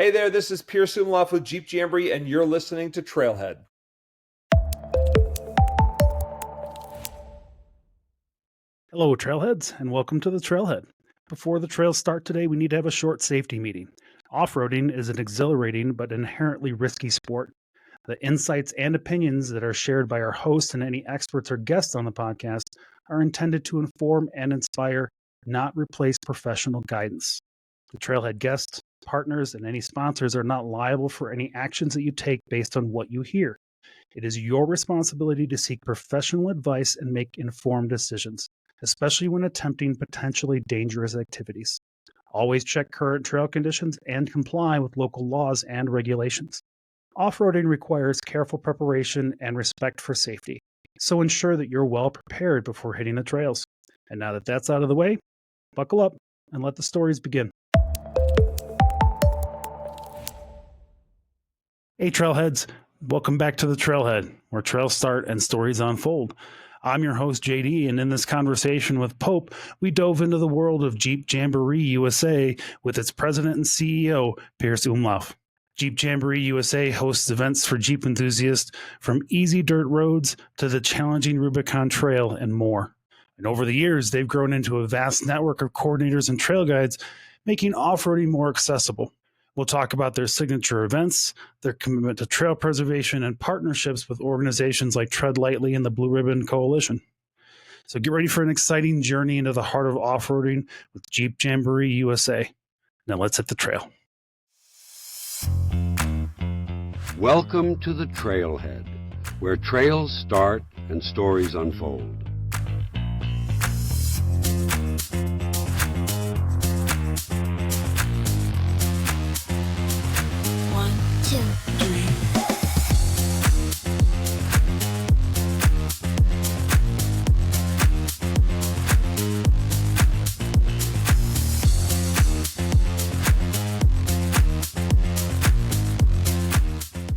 Hey there, this is Pearse Umlauf with Jeep Jamboree, and you're listening to Trailhead. Hello, Trailheads, and welcome to the Trailhead. Before the trails start today, we need to have a short safety meeting. Off-roading is an exhilarating but inherently risky sport. The insights and opinions that are shared by our hosts and any experts or guests on the podcast are intended to inform and inspire, not replace professional guidance. The Trailhead guests, partners, and any sponsors are not liable for any actions that you take based on what you hear. It is your responsibility to seek professional advice and make informed decisions, especially when attempting potentially dangerous activities. Always check current trail conditions and comply with local laws and regulations. Off-roading requires careful preparation and respect for safety, so ensure that you're well prepared before hitting the trails. And now that that's out of the way, buckle up and let the stories begin. Hey Trailheads, welcome back to the Trailhead, where trails start and stories unfold. I'm your host, JD, and in this conversation with Pope, we dove into the world of Jeep Jamboree USA with its president and CEO, Pearse Umlauf. Jeep Jamboree USA hosts events for Jeep enthusiasts, from easy dirt roads to the challenging Rubicon Trail and more. And over the years, they've grown into a vast network of coordinators and trail guides, making off-roading more accessible. We'll talk about their signature events, their commitment to trail preservation, and partnerships with organizations like Tread Lightly and the Blue Ribbon Coalition. So get ready for an exciting journey into the heart of off-roading with Jeep Jamboree USA. Now let's hit the trail. Welcome to the Trailhead, where trails start and stories unfold.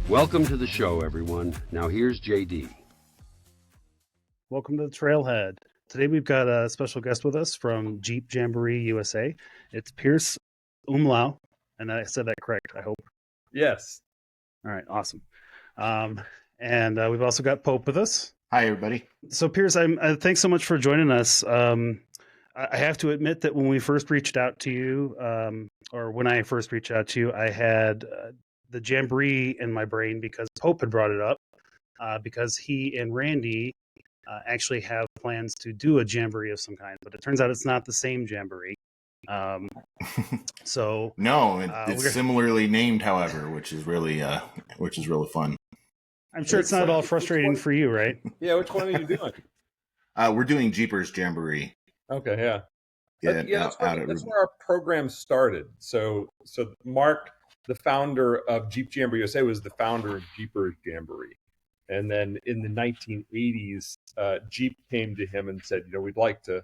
Welcome to the show, everyone. Now here's JD. Welcome to the Trailhead. Today we've got a special guest with us from Jeep Jamboree USA. It's Pearse Umlauf, and I said that correct, I hope. Yes. All right, awesome. And we've also got Pope with us. Hi, everybody. So Pearse, thanks so much for joining us. I have to admit that when we first reached out to you, or when I first reached out to you, I had the Jamboree in my brain because Pope had brought it up, because he and Randy actually have plans to do a Jamboree of some kind, but it turns out it's not the same Jamboree. So no, it's similarly named, however, which is really fun. I'm sure it's not at all frustrating for you, right? Yeah, which one are you doing? We're doing Jeepers Jamboree. Okay, yeah. That's where our program started. So Mark, the founder of Jeep Jamboree USA, was the founder of Jeepers Jamboree. And then in the 1980s, Jeep came to him and said, we'd like to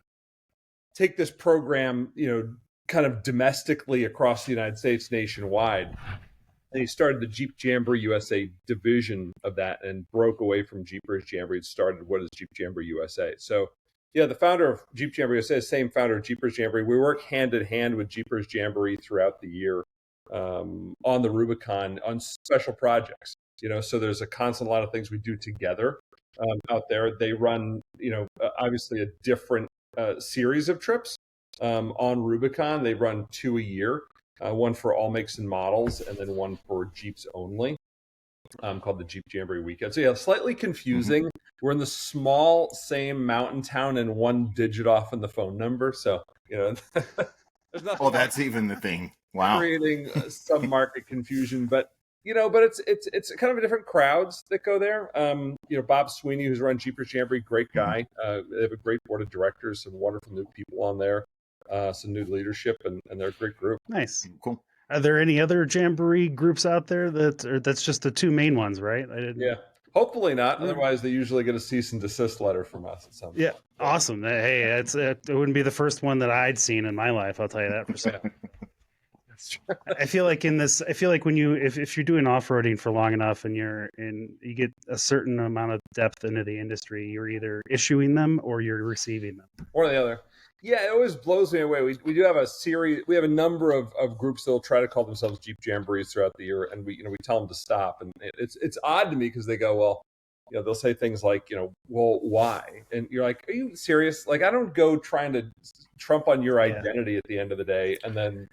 take this program, kind of domestically across the United States, nationwide. And he started the Jeep Jamboree USA division of that and broke away from Jeepers Jamboree and started what is Jeep Jamboree USA. So, yeah, the founder of Jeep Jamboree USA is the same founder of Jeepers Jamboree. We work hand in hand with Jeepers Jamboree throughout the year on the Rubicon on special projects. So there's a constant lot of things we do together out there. They run, obviously a different series of trips on Rubicon. They run 2 a year. One for all makes and models, and then one for Jeeps only, called the Jeep Jamboree Weekend. So yeah, slightly confusing. Mm-hmm. We're in the small same mountain town and one digit off in the phone number. So, there's nothing. Oh, that's even the thing. Wow. Creating some market confusion, but it's kind of different crowds that go there. Bob Sweeney, who's run Jeepers Jamboree, great guy. They have a great board of directors, some wonderful new people on there. Some new leadership, and they're a great group. Nice. Cool. Are there any other Jamboree groups out there that's just the two main ones, right? Yeah. Hopefully not. Otherwise, they usually get a cease and desist letter from us. Yeah. Awesome. Hey, it wouldn't be the first one that I'd seen in my life. I'll tell you that for certain. I feel like when if you're doing off-roading for long enough and you get a certain amount of depth into the industry, you're either issuing them or you're receiving them. Or the other. Yeah, it always blows me away. We do have a series. We have a number of groups that will try to call themselves Jeep Jamborees throughout the year, and we tell them to stop. And it's odd to me because they go, well, they'll say things like, well, why? And you're like, are you serious? Like, I don't go trying to trump on your identity at the end of the day, and then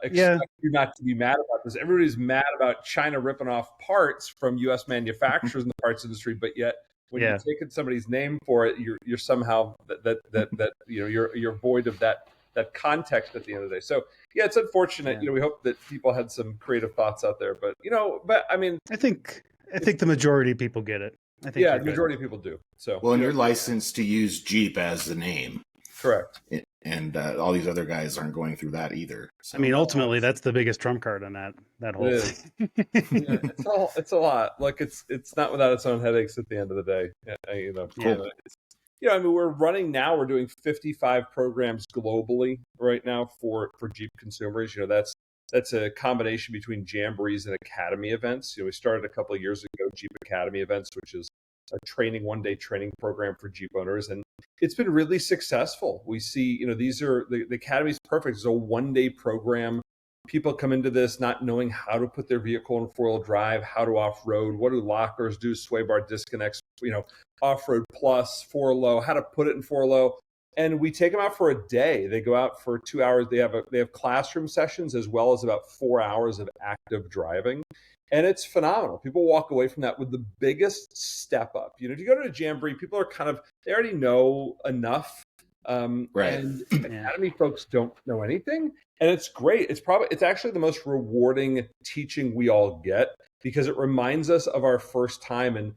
expect you not to be mad about this. Everybody's mad about China ripping off parts from U.S. manufacturers in the parts industry, but yet when you're taking somebody's name for it, you're somehow that you're void of that context at the end of the day. So yeah, it's unfortunate. We hope that people had some creative thoughts out there, but I mean, I think the majority of people get it. I think the majority of people do. So well, and you're licensed to use Jeep as the name, correct? And all these other guys aren't going through that either. So. I mean, ultimately, that's the biggest trump card on that whole thing. It's a lot. Like it's not without its own headaches at the end of the day. Cool. I mean, we're running now. We're doing 55 programs globally right now for Jeep consumers. That's a combination between jamborees and academy events. We started a couple of years ago Jeep Academy events, which is a one-day training program for Jeep owners, and it's been really successful. We see, these are the Academy's perfect. It's a one-day program. People come into this not knowing how to put their vehicle in four-wheel drive, how to off-road, what do lockers do, sway bar disconnects, off-road plus, four low, how to put it in four low. And we take them out for a day. They go out for 2 hours. They have classroom sessions as well as about 4 hours of active driving. And it's phenomenal. People walk away from that with the biggest step up. If you go to a Jamboree, people are they already know enough. Right. And Academy folks don't know anything. And it's great. It's actually the most rewarding teaching we all get because it reminds us of our first time. And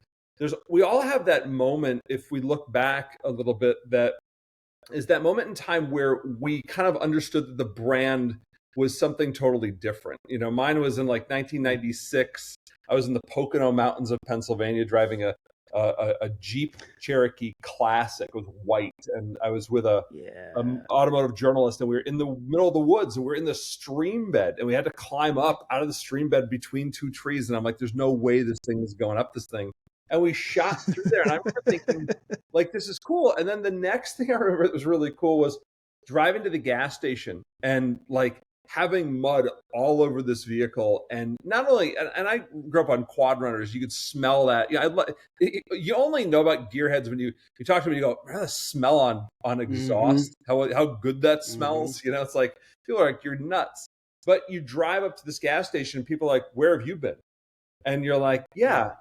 we all have that moment, if we look back a little bit, that is that moment in time where we kind of understood that the brand was something totally different. Mine was in like 1996. I was in the Pocono Mountains of Pennsylvania driving a Jeep Cherokee Classic with white, and I was with a automotive journalist, and we were in the middle of the woods, and we were in the stream bed, and we had to climb up out of the stream bed between two trees, and I'm like, there's no way this thing is going up this thing. And we shot through there, and I remember thinking, like, this is cool. And then the next thing I remember that was really cool was driving to the gas station and like having mud all over this vehicle. And not only, and I grew up on quad runners, you could smell that. You only know about gearheads when you talk to them, you go, the smell on exhaust, how good that smells. It's like, people are like, you're nuts. But you drive up to this gas station and people are like, where have you been? And you're like,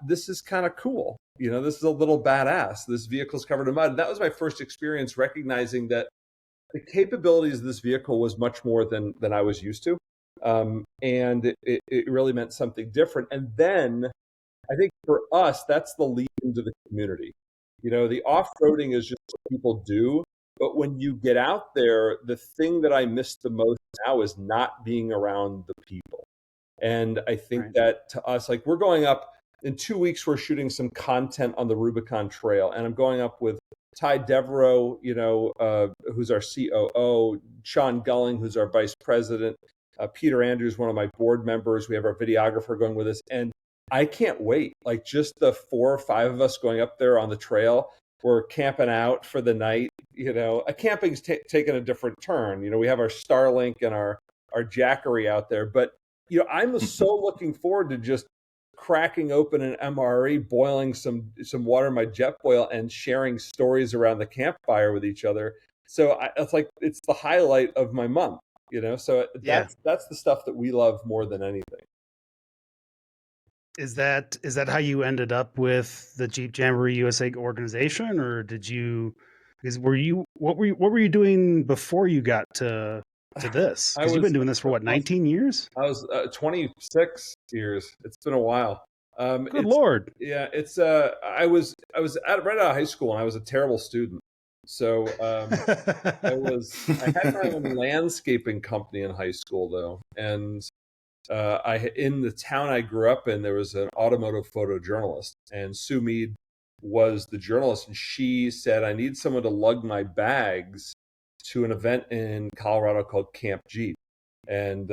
this is kind of cool. This is a little badass. This vehicle's covered in mud. And that was my first experience recognizing that the capabilities of this vehicle was much more than I was used to. And it really meant something different. And then I think for us, that's the lead into the community. The off-roading is just what people do. But when you get out there, the thing that I miss the most now is not being around the people. And I think that to us, like we're going up in 2 weeks, we're shooting some content on the Rubicon Trail. And I'm going up with Ty Devereaux, who's our COO, Sean Gulling, who's our vice president, Peter Andrews, one of my board members. We have our videographer going with us. And I can't wait. Like just the 4 or 5 of us going up there on the trail, we're camping out for the night. Camping's taken a different turn. We have our Starlink and our Jackery out there. But I'm so looking forward to just cracking open an MRE, boiling some water in my jet boil, and sharing stories around the campfire with each other. So it's the highlight of my month, So that's the stuff that we love more than anything. Is that how you ended up with the Jeep Jamboree USA organization, or what were you doing before you got to this? Because you've been doing this for 19 years? I was 26 years. It's been a while. Good Lord. Yeah, it's I was right out of high school, and I was a terrible student. So I had my own landscaping company in high school though, and in the town I grew up in, there was an automotive photojournalist, and Sue Mead was the journalist, and she said, I need someone to lug my bags to an event in Colorado called Camp Jeep. And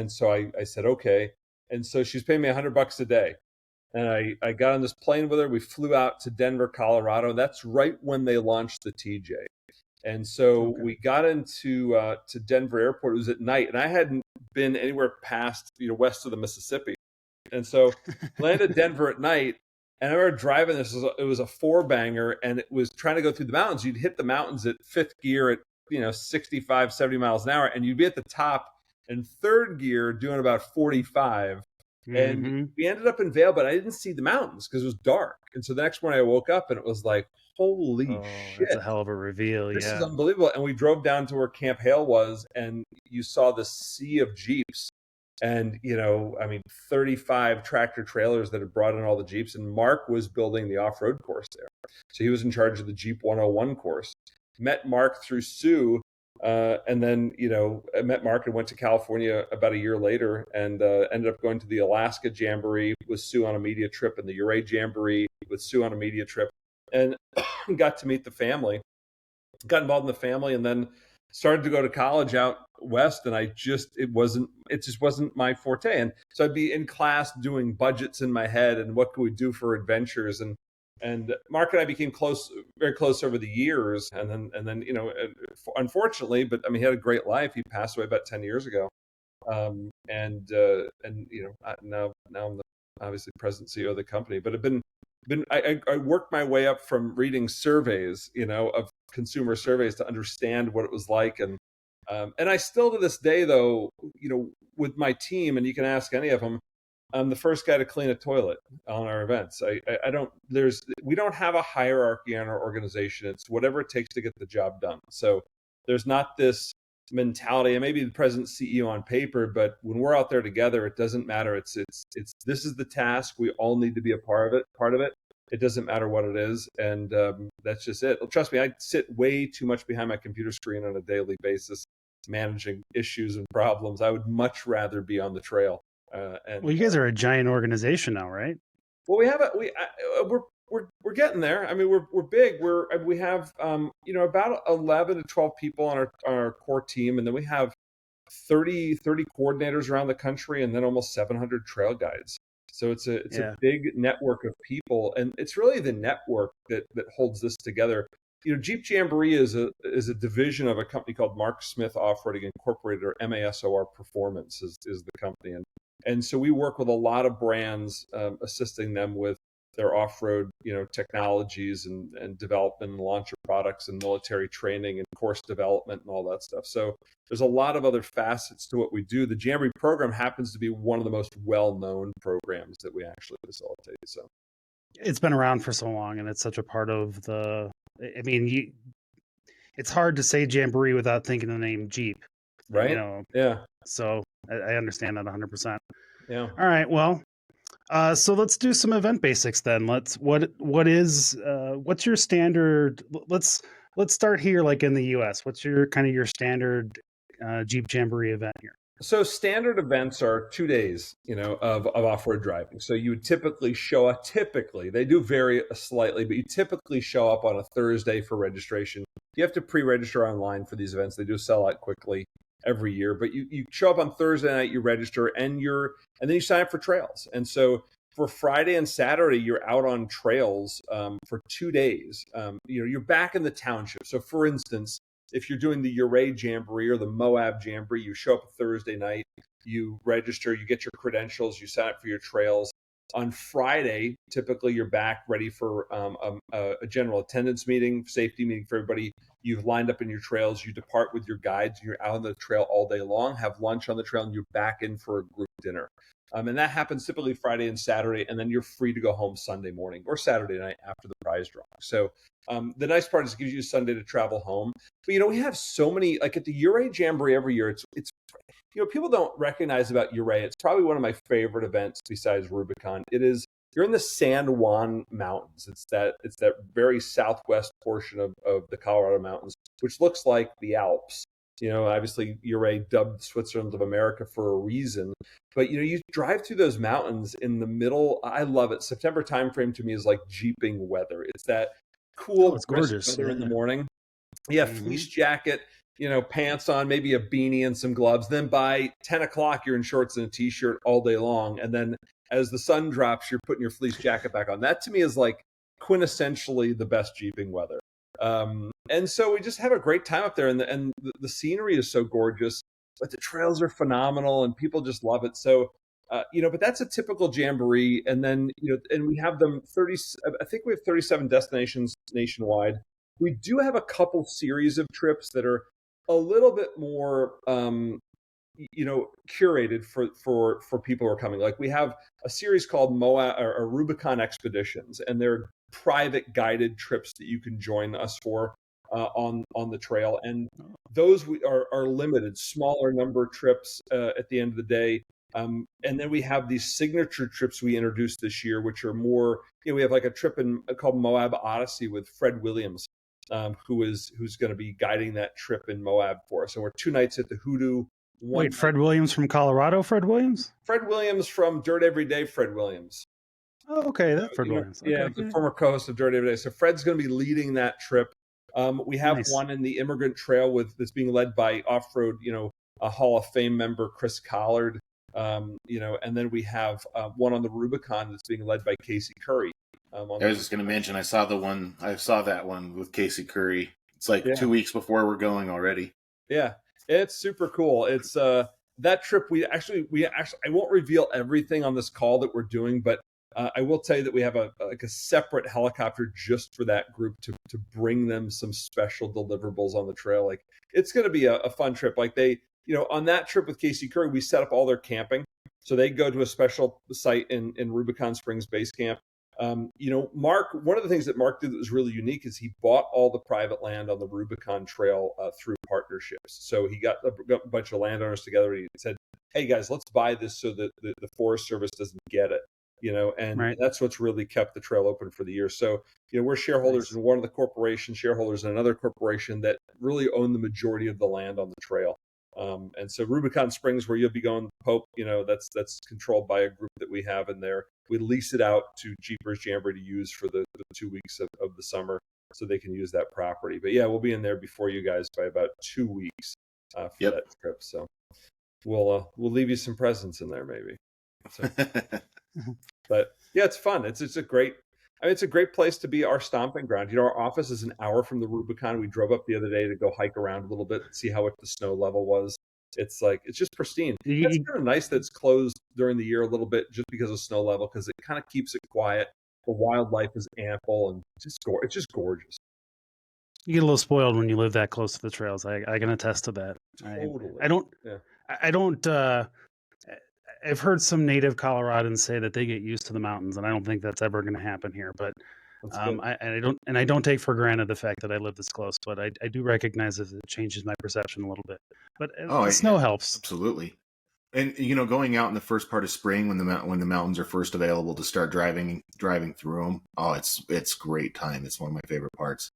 so I said, okay. And so she's paying me $100 a day. And I got on this plane with her. We flew out to Denver, Colorado. That's right when they launched the TJ. And so we got into to Denver Airport. It was at night, and I hadn't been anywhere past west of the Mississippi. And so landed Denver at night, and I remember driving this. It was a 4-banger, and it was trying to go through the mountains. You'd hit the mountains at 5th gear at 65, 70 miles an hour, and you'd be at the top in 3rd gear doing about 45. And we ended up in Vail, but I didn't see the mountains because it was dark. And so the next morning I woke up and it was like, holy shit. That's a hell of a reveal. This is unbelievable. And we drove down to where Camp Hale was, and you saw the sea of Jeeps and, 35 tractor trailers that had brought in all the Jeeps. And Mark was building the off-road course there. So he was in charge of the Jeep 101 course. Met Mark through Sue. And then, I met Mark and went to California about a year later and ended up going to the Alaska Jamboree with Sue on a media trip and the Ouray Jamboree with Sue on a media trip, and got to meet the family, got involved in the family, and then started to go to college out west. And it just wasn't my forte. And so I'd be in class doing budgets in my head and what could we do for adventures. And Mark and I became very close over the years. And then, unfortunately, but he had a great life. He passed away about 10 years ago. Now I'm the obviously president CEO of the company, but I worked my way up from reading surveys, of consumer surveys to understand what it was like. And I still to this day, though, with my team, and you can ask any of them, I'm the first guy to clean a toilet on our events. We don't have a hierarchy in our organization. It's whatever it takes to get the job done. So there's not this mentality, and maybe the president CEO on paper, but when we're out there together, it doesn't matter. It's this is the task. We all need to be a part of it. It doesn't matter what it is. And that's just it. Trust me, I sit way too much behind my computer screen on a daily basis, managing issues and problems. I would much rather be on the trail. Well, you guys are a giant organization now, right? Well, we're getting there. We're big. We have about 11 to 12 people on our core team, and then we have 30 coordinators around the country, and then almost 700 trail guides. So it's a big network of people, and it's really the network that holds this together. Jeep Jamboree is a division of a company called Mark Smith Off-Roading Incorporated, or MASOR Performance is the company. And so we work with a lot of brands, assisting them with their off-road, technologies and development and launch of products and military training and course development and all that stuff. So there's a lot of other facets to what we do. The Jamboree program happens to be one of the most well-known programs that we actually facilitate. So it's been around for so long, and it's such a part of it's hard to say Jamboree without thinking of the name Jeep. Right. Yeah. So I understand that 100%. Yeah. All right. Well, so let's do some event basics then. What's your standard? Let's start here, like in the US. What's your standard Jeep Jamboree event here? So standard events are 2 days, of off-road driving. So you would typically show up. They do vary slightly, but you typically show up on a Thursday for registration. You have to pre-register online for these events. They do sell out quickly every year, but you show up on Thursday night, you register, and then you sign up for trails. And so for Friday and Saturday, you're out on trails for 2 days. You're back in the township. So for instance, if you're doing the Ouray Jamboree or the Moab Jamboree, you show up Thursday night, you register, you get your credentials, you sign up for your trails. On Friday, typically you're back ready for a general attendance meeting, safety meeting for everybody. You've lined up in your trails, you depart with your guides, you're out on the trail all day long, have lunch on the trail, and you're back in for a group dinner. And that happens typically Friday and Saturday, and then you're free to go home Sunday morning or Saturday night after the prize drawing. So the nice part is it gives you Sunday to travel home. But, we have so many, like at the Ouray Jamboree every year, it's people don't recognize about Ouray. It's probably one of my favorite events besides Rubicon. You're in the San Juan Mountains. It's that very southwest portion of the Colorado Mountains, which looks like the Alps. Obviously Ouray dubbed Switzerland of America for a reason, but you drive through those mountains in the middle. I love it. September timeframe to me is like Jeeping weather. It's that cool, it's gorgeous weather in the morning. Yeah, fleece jacket, pants on, maybe a beanie and some gloves. Then by 10 o'clock, you're in shorts and a t-shirt all day long. And then as the sun drops, you're putting your fleece jacket back on. That to me is like quintessentially the best Jeeping weather. And so we just have a great time up there, and the scenery is so gorgeous, but the trails are phenomenal, and people just love it. So, but that's a typical jamboree, and then and we have them 30. I think we have 37 destinations nationwide. We do have a couple series of trips that are a little bit more, curated for people who are coming. Like we have a series called Moab or Rubicon Expeditions, and they're private guided trips that you can join us for on the trail, and those are limited, smaller number trips at the end of the day. And then we have these signature trips we introduced this year, which are more. We have like a trip called Moab Odyssey with Fred Williams, who's going to be guiding that trip in Moab for us. And we're 2 nights at the Hoodoo. Wait, Fred Williams from Colorado? Fred Williams? Fred Williams from Dirt Every Day. Fred Williams. Oh, okay, that's Fred Williams. Okay. Yeah, the former co-host of Dirt Every Day. So Fred's going to be leading that trip. We have one in the Immigrant Trail that's being led by off-road, a Hall of Fame member, Chris Collard. And then we have one on the Rubicon that's being led by Casey Curry. I was just going to mention, I saw that one with Casey Curry. It's like 2 weeks before we're going already. Yeah, it's super cool. It's that trip. We actually, I won't reveal everything on this call that we're doing, but I will tell you that we have a separate helicopter just for that group to bring them some special deliverables on the trail. Like it's going to be a fun trip. Like they, on that trip with Casey Curry, we set up all their camping. So they go to a special site in Rubicon Springs Base Camp. Mark, one of the things that Mark did that was really unique is he bought all the private land on the Rubicon Trail through partnerships. So he got a bunch of landowners together and he said, hey guys, let's buy this so that the Forest Service doesn't get it. And that's what's really kept the trail open for the year. So, we're shareholders in one of the corporation shareholders in another corporation that really own the majority of the land on the trail. And so Rubicon Springs, where you'll be going, Pope, that's controlled by a group that we have in there. We lease it out to Jeepers Jamboree to use for the 2 weeks of the summer so they can use that property. But yeah, we'll be in there before you guys by about 2 weeks for that trip. So we'll leave you some presents in there maybe. So, but yeah, it's fun. It's a great place to be. Our stomping ground. Our office is an hour from the Rubicon. We drove up the other day to go hike around a little bit and see how the snow level was. It's just pristine. It's kind of nice that it's closed during the year a little bit just because of snow level, because it kind of keeps it quiet. The wildlife is ample and it's just gorgeous. You get a little spoiled when you live that close to the trails. I can attest to that. Totally. I don't. I've heard some native Coloradans say that they get used to the mountains, and I don't think that's ever going to happen here. But I don't take for granted the fact that I live this close. But I do recognize that it changes my perception a little bit. But the snow helps. Absolutely. And going out in the first part of spring when the mountains are first available to start driving through them. Oh, it's great time. It's one of my favorite parts.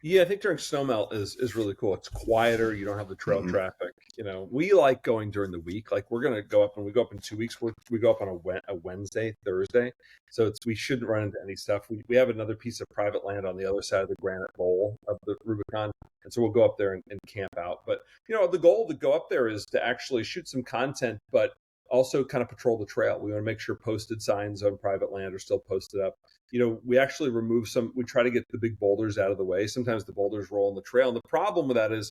Yeah, I think during snowmelt is really cool. It's quieter. You don't have the trail traffic. We like going during the week. Like we're going to go up, and we go up in 2 weeks. We go up on a Wednesday, Thursday. So we shouldn't run into any stuff. We have another piece of private land on the other side of the Granite Bowl of the Rubicon. And so we'll go up there and camp out. But, the goal to go up there is to actually shoot some content, but also kind of patrol the trail. We want to make sure posted signs on private land are still posted up. We actually remove we try to get the big boulders out of the way. Sometimes the boulders roll on the trail. And the problem with that is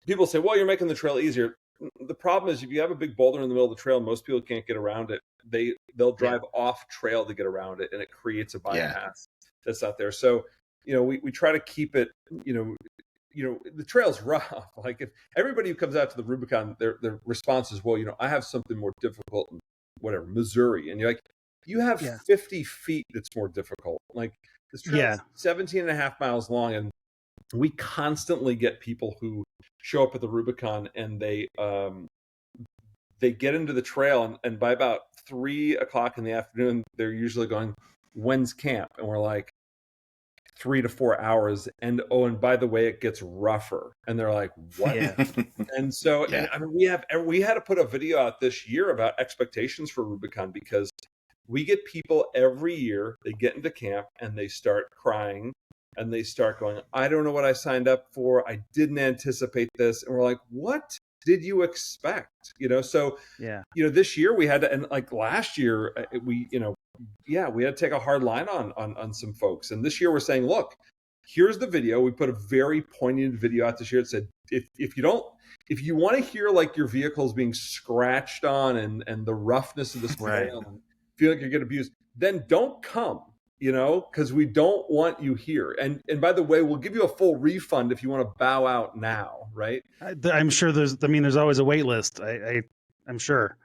people say, well, you're making the trail easier. The problem is if you have a big boulder in the middle of the trail, most people can't get around it. They'll drive off trail to get around it, and it creates a bypass that's not there. So, we try to keep it, the trail's rough. Like if everybody who comes out to the Rubicon, their response is, well, I have something more difficult in whatever, Missouri. And you're like, you have 50 feet that's more difficult. Like this trail is 17 and a half miles long. And we constantly get people who show up at the Rubicon and they get into the trail. And by about 3 o'clock in the afternoon, they're usually going, when's camp? And we're like, 3 to 4 hours. And by the way, it gets rougher. And they're like, what? Yeah. And so we had to put a video out this year about expectations for Rubicon, because we get people every year, they get into camp and they start crying and they start going, I don't know what I signed up for. I didn't anticipate this. And we're like, what did you expect? So, this year we had to, and like last year, we had to take a hard line on some folks. And this year we're saying, look, here's the video. We put a very poignant video out this year. It said, if you want to hear like your vehicle's being scratched on and the roughness of the trail and feel like you're getting abused, then don't come, because we don't want you here. And by the way, we'll give you a full refund if you want to bow out now, right? I'm sure there's always a wait list. I'm sure.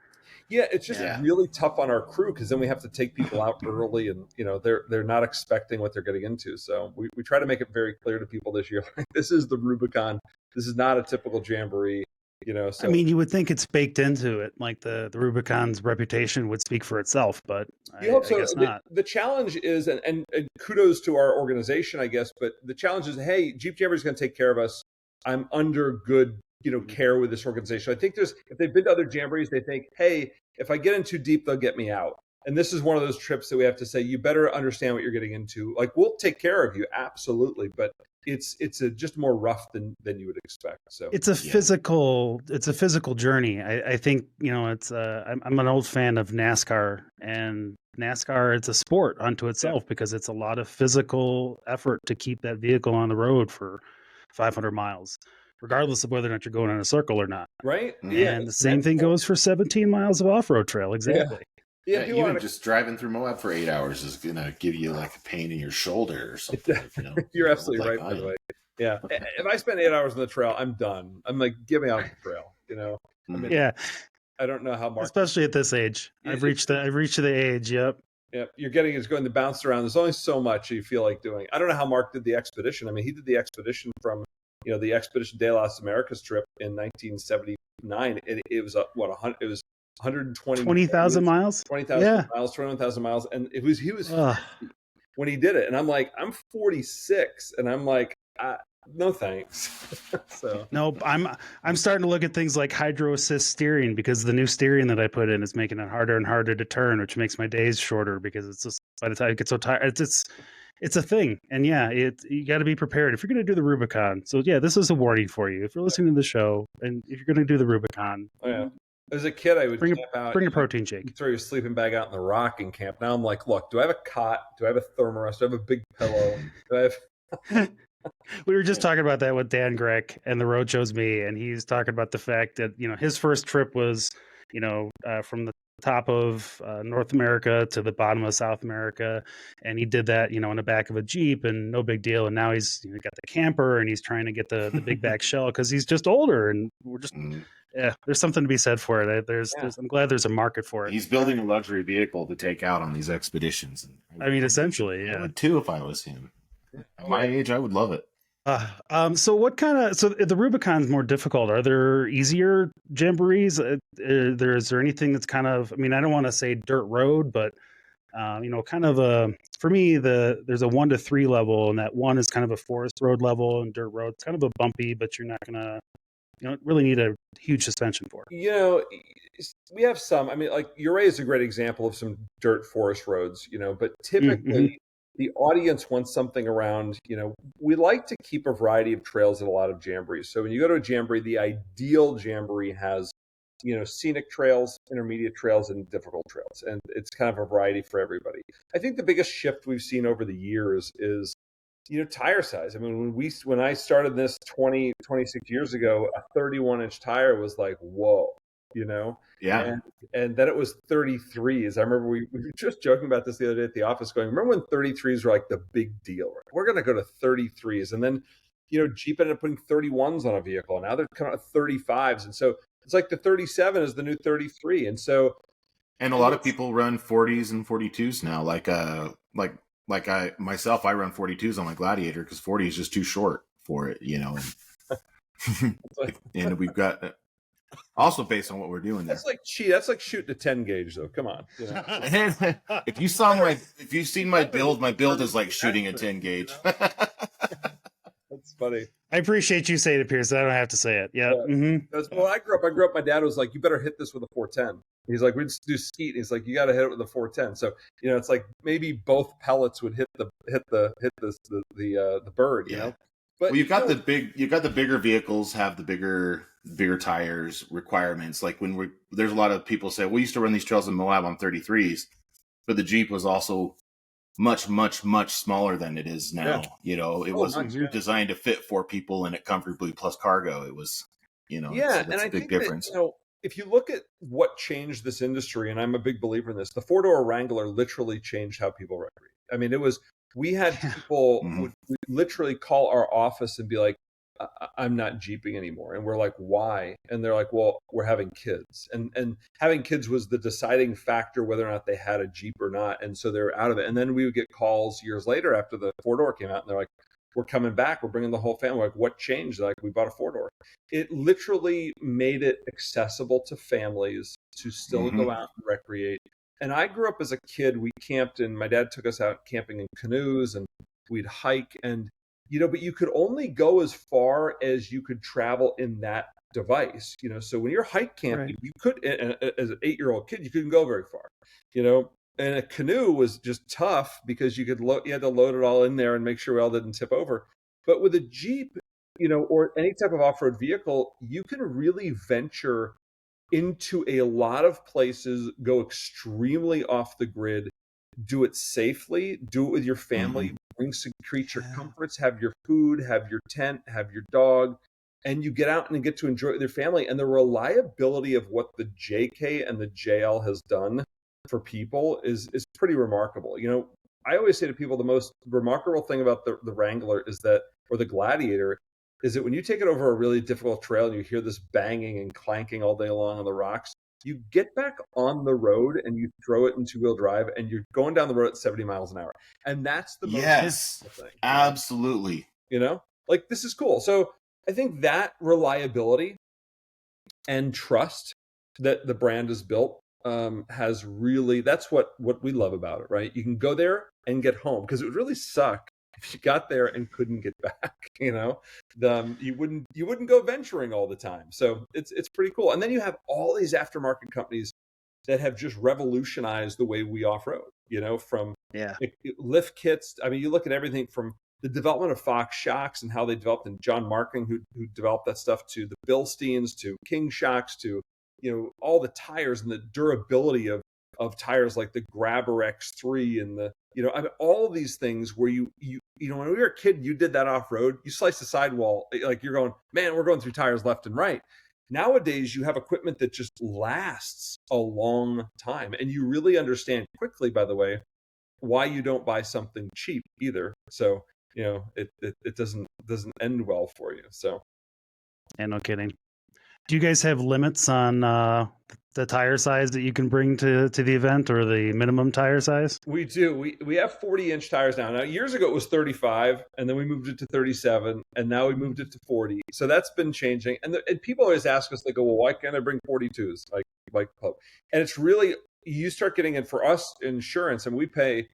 Yeah, it's just really tough on our crew because then we have to take people out early, and they're not expecting what they're getting into. So we try to make it very clear to people this year. This is the Rubicon. This is not a typical Jamboree. So, you would think it's baked into it, like the Rubicon's reputation would speak for itself, but I guess not. The challenge is, and kudos to our organization, I guess, but the challenge is, hey, Jeep Jamboree is going to take care of us. I'm under good care with this organization. I think if they've been to other Jamborees, they think, hey, if I get in too deep, they'll get me out. And this is one of those trips that we have to say, you better understand what you're getting into. Like, we'll take care of you, absolutely, but it's just more rough than you would expect. So it's a physical journey. I think I'm an old fan of NASCAR, and NASCAR, it's a sport unto itself because it's a lot of physical effort to keep that vehicle on the road for 500 miles. Regardless of whether or not you're going in a circle or not. Right. And the same thing goes for 17 miles of off-road trail. Exactly. Yeah, even just driving through Moab for 8 hours is going to give you like a pain in your shoulder or something. You're absolutely right, by the way. Yeah. If I spend 8 hours on the trail, I'm done. I'm like, get me out of the trail, I don't know how Mark... Especially at this age. I've reached the age, yep. Yeah, you're going to bounce around. There's only so much you feel like doing. I don't know how Mark did the expedition. I mean, he did the expedition from the Expedition de las Americas trip in 1979. It was it was 20,000 miles. 20,000 miles, 21,000 miles, and he was when he did it. And I'm like, I'm 46, and I'm like, no thanks. So no, I'm starting to look at things like hydro assist steering because the new steering that I put in is making it harder and harder to turn, which makes my days shorter because it's just by the time I get so tired, it's a thing. And you got to be prepared if you're going to do the Rubicon. So this is a warning for you. If you're listening to the show and if you're going to do the Rubicon. Oh, yeah. As a kid, I would bring a protein shake. Throw your sleeping bag out in the rocking camp. Now I'm like, look, do I have a cot? Do I have a thermarest? Do I have a big pillow? Do I have... We were just talking about that with Dan Grech and the Road Shows Me, and he's talking about the fact that his first trip was from the top of North America to the bottom of South America, and he did that in the back of a Jeep, and no big deal. And now he's got the camper, and he's trying to get the big back shell because he's just older, and we're just there's something to be said for it. I'm glad there's a market for it. He's building a luxury vehicle to take out on these expeditions. Essentially, I would too if I was him. At my age, I would love it. So the Rubicon's more difficult. Are there easier jamborees? Is there anything that's kind of, I don't want to say dirt road, but for me, there's a 1 to 3 level, and that 1 is kind of a forest road level, and dirt road, it's kind of a bumpy, but you're not gonna, really need a huge suspension for it. We have some. Like Uray is a great example of some dirt forest roads, but typically. The audience wants something around, we like to keep a variety of trails at a lot of jamborees. So when you go to a jamboree, the ideal jamboree has, scenic trails, intermediate trails, and difficult trails. And it's kind of a variety for everybody. I think the biggest shift we've seen over the years is, tire size. When I started this 26 years ago, a 31-inch tire was like, whoa. Yeah. And then it was 33s. I remember we were just joking about this the other day at the office going, remember when 33s were like the big deal? Right? We're going to go to 33s. And then, Jeep ended up putting 31s on a vehicle. Now they're coming out with 35s. And so it's like the 37 is the new 33. And a lot of people run 40s and 42s now. Like I myself, I run 42s on my Gladiator because 40 is just too short for it, and we've got... Also, based on what we're doing, that's like shooting a 10 gauge, though. Come on. If you've seen my build is like shooting a 10 gauge. That's funny. I appreciate you saying it, Pearse. I don't have to say it. Yeah. Mm-hmm. Well, I grew up. My dad was like, "You better hit this with a 410." He's like, "We just do skeet." He's like, "You got to hit it with a 410." So it's like maybe both pellets would hit the bird. But you've got the bigger vehicles have the bigger tires requirements. Like there's a lot of people say, we used to run these trails in Moab on 33s, but the Jeep was also much smaller than it is now. Yeah. It wasn't designed to fit 4 people in it comfortably plus cargo. It was, and that's I a big think difference. that, if you look at what changed this industry, and I'm a big believer in this, the 4-door Wrangler literally changed how people recreate. I mean, we had people who would literally call our office and be like, I'm not Jeeping anymore. And we're like, why? And they're like, well, we're having kids. And having kids was the deciding factor whether or not they had a Jeep or not. And so they're out of it. And then we would get calls years later after the 4-door came out, and they're like, we're coming back. We're bringing the whole family. We're like, what changed? They're like, we bought a 4-door. It literally made it accessible to families to still go out and recreate. And I grew up as a kid. We camped, and my dad took us out camping in canoes, and we'd hike. And but you could only go as far as you could travel in that device, so when you're hike camping, you could, as an 8-year-old kid, you couldn't go very far, and a canoe was just tough because you had to load it all in there and make sure it all didn't tip over. But with a Jeep, or any type of off-road vehicle, you can really venture into a lot of places, go extremely off the grid, do it safely, do it with your family, bring some creature comforts, have your food, have your tent, have your dog, and you get out and get to enjoy it with your family. And the reliability of what the JK and the JL has done for people is pretty remarkable. I always say to people, the most remarkable thing about the Wrangler or the Gladiator, is that when you take it over a really difficult trail and you hear this banging and clanking all day long on the rocks, you get back on the road and you throw it in 2-wheel drive and you're going down the road at 70 miles an hour. And that's the most thing. Absolutely. Like, this is cool. So I think that reliability and trust that the brand has built has really, that's what we love about it, right? You can go there and get home, because it would really suck if you got there and couldn't get back. You wouldn't go venturing all the time. So it's pretty cool. And then you have all these aftermarket companies that have just revolutionized the way we off-road, from lift kits. I mean, you look at everything from the development of Fox shocks and how they developed, and John Marking, who developed that stuff, to the Bilsteins, to King shocks, to all the tires and the durability of tires like the Grabber X3 and the I mean, all these things where you when we were a kid, you did that off road, you slice the sidewall, like you're going, man, we're going through tires left and right. Nowadays, you have equipment that just lasts a long time, and you really understand quickly, by the way, why you don't buy something cheap either. So it doesn't end well for you. So, and no kidding. Do you guys have limits on the tire size that you can bring to the event, or the minimum tire size? We do. We have 40-inch tires now. Now, years ago it was 35, and then we moved it to 37, and now we moved it to 40. So that's been changing. And people always ask us, they go, well, why can't I bring 42s? Like, and it's really, you start getting in, for us, insurance, and we pay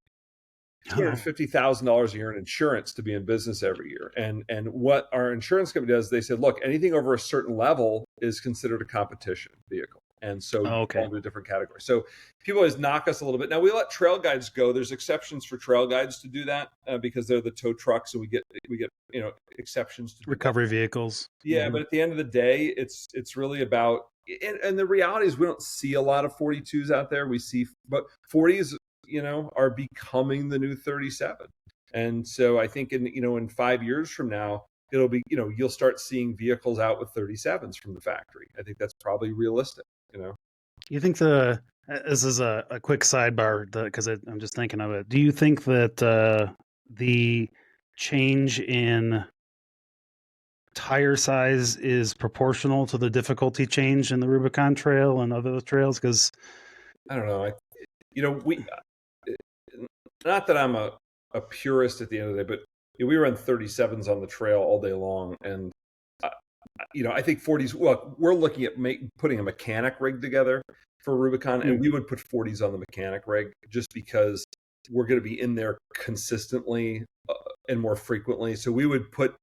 $250,000 a year in insurance to be in business every year. And what our insurance company does, they said, look, anything over a certain level is considered a competition vehicle. And so you fall into a different category. So people always knock us a little bit. Now, we let trail guides go. There's exceptions for trail guides to do that because they're the tow trucks, and we get exceptions to recovery vehicles. Yeah, but at the end of the day, it's really about, and the reality is we don't see a lot of 42s out there. We see, but 40s are becoming the new 37. And so I think in 5 years from now, it'll be, you'll start seeing vehicles out with 37s from the factory. I think that's probably realistic, You think this is a quick sidebar, because I'm just thinking of it. Do you think that the change in tire size is proportional to the difficulty change in the Rubicon Trail and other trails? Because I don't know. We, not that I'm a purist at the end of the day, but we run 37s on the trail all day long, and I think 40s. Well, we're looking at putting a mechanic rig together for Rubicon, and we would put 40s on the mechanic rig just because we're going to be in there consistently and more frequently. So we would put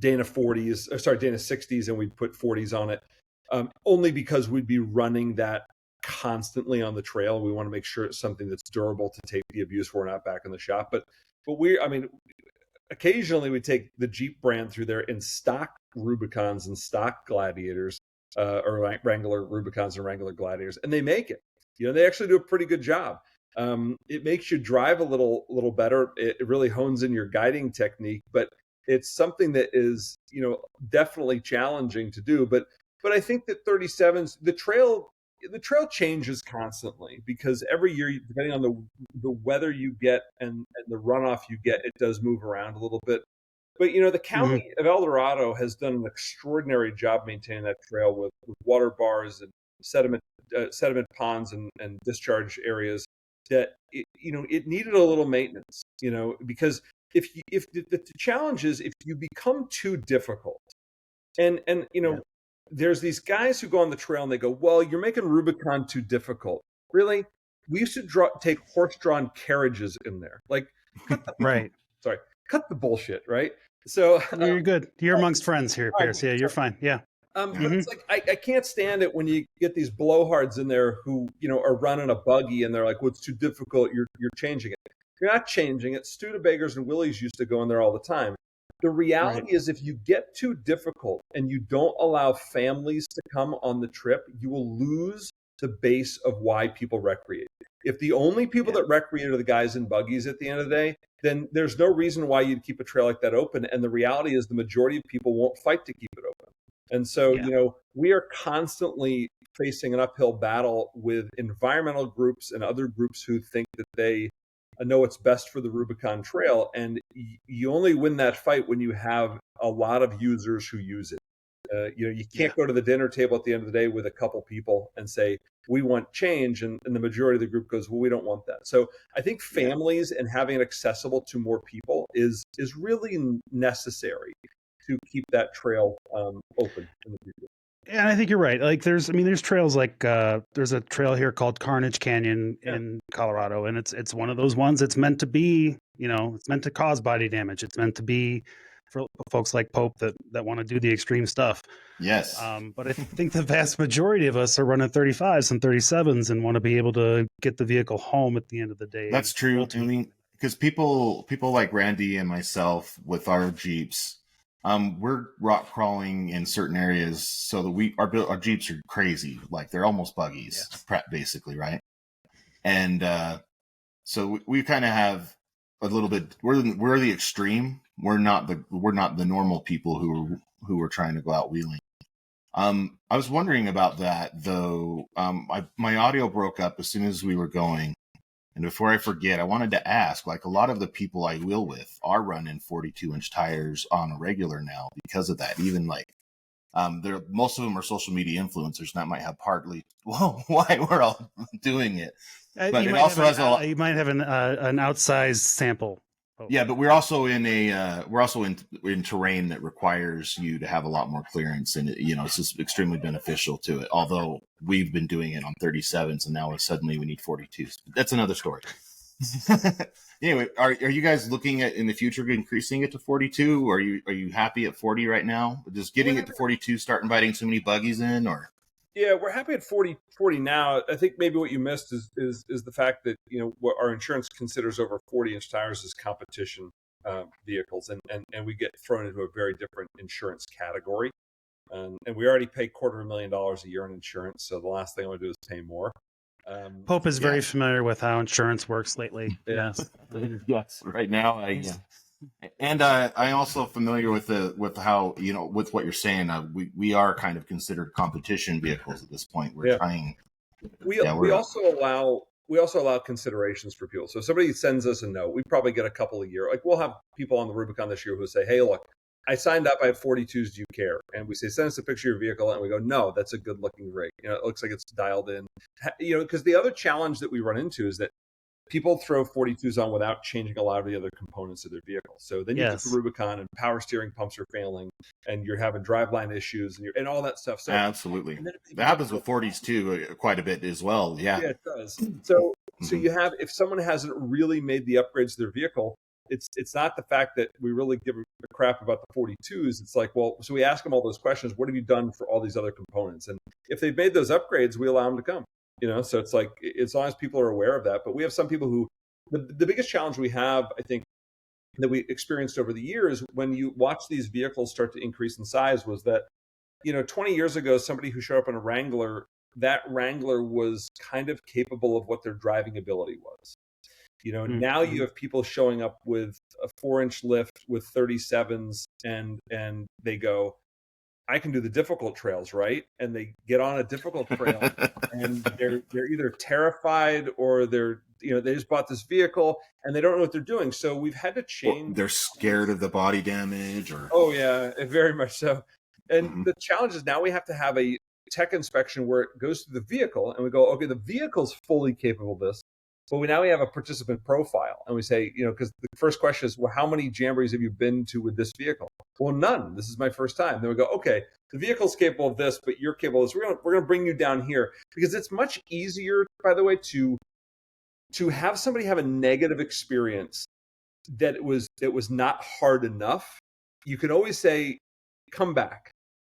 Dana 60s, and we'd put 40s on it, only because we'd be running that constantly on the trail. We want to make sure it's something that's durable to take the abuse. We're not back in the shop, but occasionally we take the Jeep brand through there in stock Rubicons and stock Gladiators, or Wrangler Rubicons and Wrangler Gladiators, and they make it. They actually do a pretty good job. It makes you drive a little better. It really hones in your guiding technique, but it's something that is, definitely challenging to do. But I think that 37s, the trail changes constantly, because every year, depending on the weather you get and the runoff you get, it does move around a little bit. But the county of El Dorado has done an extraordinary job maintaining that trail with water bars and sediment ponds and discharge areas. That it needed a little maintenance. Because if the challenge is if you become too difficult, and there's these guys who go on the trail and they go, well, you're making Rubicon too difficult. Really? We used to take horse-drawn carriages in there. Like, right. Sorry, cut the bullshit, right? So you're good. You're amongst friends here, Pearse. Yeah, you're fine. Yeah. But it's like I can't stand it when you get these blowhards in there who are running a buggy and they're like, "Well, it's too difficult. You're changing it. You're not changing it." Studebagers and Willies used to go in there all the time. The reality is, if you get too difficult and you don't allow families to come on the trip, you will lose the base of why people recreate. If the only people that recreate are the guys in buggies at the end of the day, then there's no reason why you'd keep a trail like that open. And the reality is the majority of people won't fight to keep it open. And so, we are constantly facing an uphill battle with environmental groups and other groups who think that they know what's best for the Rubicon Trail. And you only win that fight when you have a lot of users who use it. You can't go to the dinner table at the end of the day with a couple people and say, we want change. And the majority of the group goes, well, we don't want that. So I think families and having it accessible to more people is really necessary to keep that trail open in the future. And I think you're right. Like there's trails like there's a trail here called Carnage Canyon in Colorado, and it's one of those ones that's meant to be, it's meant to cause body damage. It's meant to be for folks like Pope that want to do the extreme stuff. Yes. But I think the vast majority of us are running 35s and 37s and want to be able to get the vehicle home at the end of the day. That's true. Ultimately. I mean, because people like Randy and myself with our Jeeps, we're rock crawling in certain areas so that our Jeeps are crazy. Like they're almost buggies, basically, right? And so we kind of have a little bit. We're the extreme. We're not the normal people who are trying to go out wheeling. I was wondering about that though. My audio broke up as soon as we were going. And before I forget, I wanted to ask, like a lot of the people I wheel with are running 42-inch tires on a regular now because of that. Even like, most of them are social media influencers, and that might have partly why we're all doing it. But it also has you might have an outsized sample. Yeah, but we're also in in terrain that requires you to have a lot more clearance, and it's just extremely beneficial to it. Although we've been doing it on 37s, and now suddenly we need 42s. That's another story. Anyway, are you guys looking at in the future increasing it to 42? Or are you happy at 40 right now? Just getting it to 42, start inviting so many buggies in, or? Yeah, we're happy at 40 now. I think maybe what you missed is the fact that what our insurance considers over 40-inch tires as competition vehicles, and we get thrown into a very different insurance category. And we already pay $250,000 a year on insurance, so the last thing I want to do is pay more. Pope is very familiar with how insurance works lately. Yes, yes. Right now, And I'm also familiar with how with what you're saying. We are kind of considered competition vehicles at this point. We're trying. We also allow considerations for people. So if somebody sends us a note, we probably get a couple a year. Like we'll have people on the Rubicon this year who say, "Hey, look, I signed up. I have 42s. Do you care?" And we say, "Send us a picture of your vehicle," and we go, "No, that's a good looking rig. It looks like it's dialed in." Because the other challenge that we run into is that people throw 42s on without changing a lot of the other components of their vehicle. So then you get the Rubicon and power steering pumps are failing and you're having driveline issues and all that stuff. So absolutely. That happens with 40s too, quite a bit as well. Yeah, it does. So you have, if someone hasn't really made the upgrades to their vehicle, it's not the fact that we really give a crap about the 42s. It's like, well, so we ask them all those questions. What have you done for all these other components? And if they've made those upgrades, we allow them to come. So it's like, as long as people are aware of that. But we have some people who, the biggest challenge we have, I think, that we experienced over the years when you watch these vehicles start to increase in size was that, 20 years ago, somebody who showed up in a Wrangler that Wrangler was kind of capable of what their driving ability was. Now you have people showing up with a 4-inch lift with 37s and they go, I can do the difficult trails, right? And they get on a difficult trail and they're either terrified or they just bought this vehicle and they don't know what they're doing. So we've had to change. Well, they're scared of the body damage or. Oh yeah, very much so. And the challenge is now we have to have a tech inspection where it goes through the vehicle and we go, okay, the vehicle's fully capable of this. But now we have a participant profile and we say, because the first question is, well, how many jamborees have you been to with this vehicle? Well, none. This is my first time. Then we go, okay, the vehicle's capable of this, but you're capable of this. We're going to bring you down here because it's much easier, by the way, to have somebody have a negative experience that it was not hard enough. You can always say, come back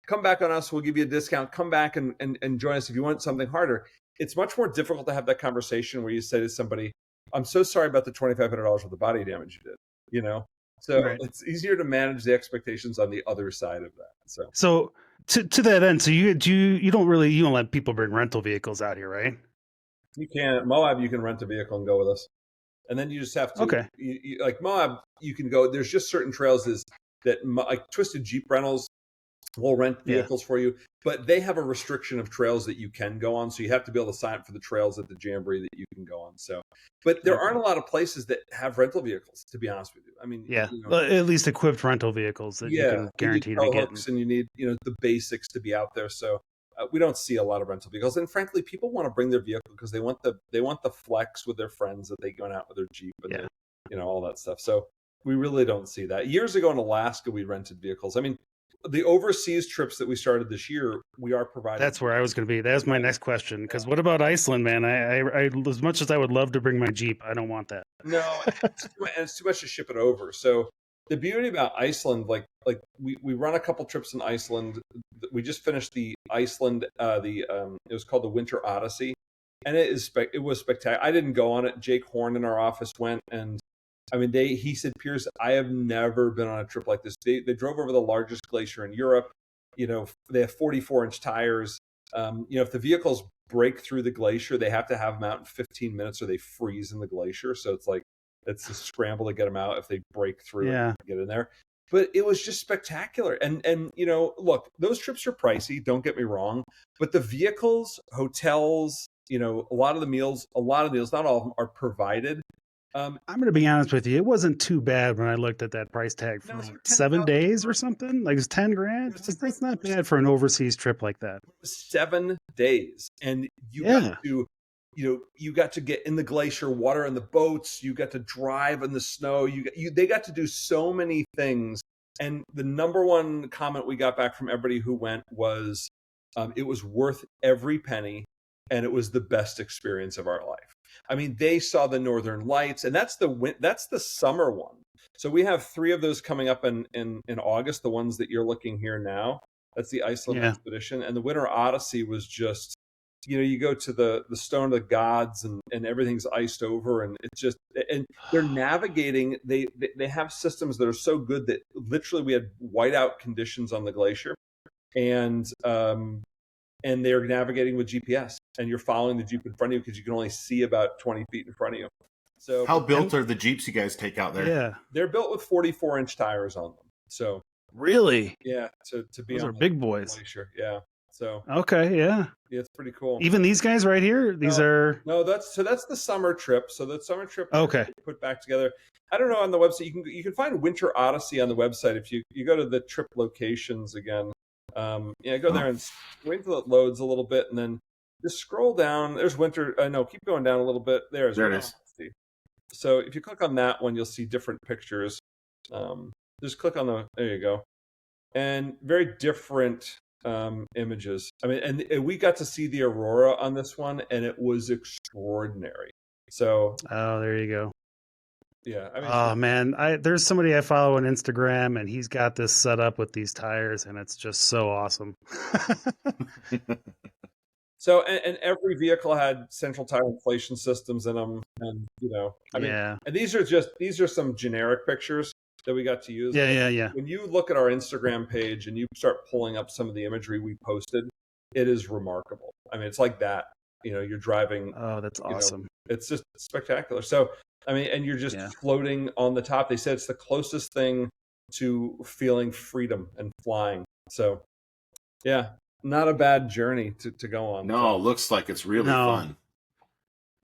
on us. We'll give you a discount. Come back and join us if you want something harder. It's much more difficult to have that conversation where you say to somebody, I'm so sorry about the $2,500 for the body damage you did, So right. It's easier to manage the expectations on the other side of that. So to that end, so you don't let people bring rental vehicles out here, right? You can. At Moab, you can rent a vehicle and go with us. And then you just have to, okay. Like Moab, you can go, there's just certain trails that like Twisted Jeep Rentals will rent vehicles for you, but they have a restriction of trails that you can go on. So you have to be able to sign up for the trails at the Jamboree that you can go on. So, but there aren't a lot of places that have rental vehicles, to be honest with you. I mean, well, at least equipped rental vehicles that you can guarantee to get. And you need, the basics to be out there. So we don't see a lot of rental vehicles. And frankly, people want to bring their vehicle because they want the flex with their friends that they go out with their Jeep and all that stuff. So we really don't see that. Years ago in Alaska, we rented vehicles. I mean, the overseas trips that we started this year, we are providing. That's where I was going to be. That was my next question. Because what about Iceland, man? I as much as I would love to bring my Jeep, I don't want that. No, it's too much to ship it over. So the beauty about Iceland, like we run a couple trips in Iceland. We just finished the Iceland. It was called the Winter Odyssey, and it was spectacular. I didn't go on it. Jake Horn in our office went, and I mean, he said, Pearse, I have never been on a trip like this. They drove over the largest glacier in Europe. They have 44-inch tires. If the vehicles break through the glacier, they have to have them out in 15 minutes or they freeze in the glacier. So it's a scramble to get them out if they break through and get in there. But it was just spectacular. And look, those trips are pricey, don't get me wrong. But the vehicles, hotels, a lot of the meals, not all of them are provided. I'm going to be honest with you. It wasn't too bad when I looked at that price tag for 7 days or something. Like it's $10,000. That's not bad for an overseas trip like that. 7 days, and you got to, you got to get in the glacier, water in the boats. You got to drive in the snow. They got to do so many things. And the number one comment we got back from everybody who went was, it was worth every penny, and it was the best experience of our life. I mean, they saw the Northern Lights, and that's the summer one. So we have 3 of those coming up in August, the ones that you're looking here now. That's the Iceland expedition. And the Winter Odyssey was just, you go to the Stone of the Gods and everything's iced over, and it's just, and they're navigating, they have systems that are so good that literally we had whiteout conditions on the glacier, and they're navigating with GPS, and you're following the Jeep in front of you because you can only see about 20 feet in front of you. So how built are the Jeeps you guys take out there? Yeah, they're built with 44-inch tires on them. So really, to be those on are big boys. Glacier. Yeah. So okay, yeah, it's pretty cool. Even these guys right here, are that's the summer trip. So the summer trip, put back together. I don't know, on the website you can find Winter Odyssey on the website if you go to the trip locations again. Go there and wait until it loads a little bit, and then just scroll down. There's winter. Keep going down a little bit. There it is. So if you click on that one, you'll see different pictures. Just click on there you go, and very different images. I mean, and we got to see the aurora on this one, and it was extraordinary. So there you go. Yeah. I mean, oh man, there's somebody I follow on Instagram, and he's got this set up with these tires, and it's just so awesome. So, and every vehicle had central tire inflation systems in them, and and these are some generic pictures that we got to use. Yeah. When you look at our Instagram page and you start pulling up some of the imagery we posted, it is remarkable. I mean, it's like that. You're driving. Oh, that's awesome. It's just spectacular. So, I mean, and you're just floating on the top. They said it's the closest thing to feeling freedom and flying. So, yeah, not a bad journey to go on. No, looks like it's really fun.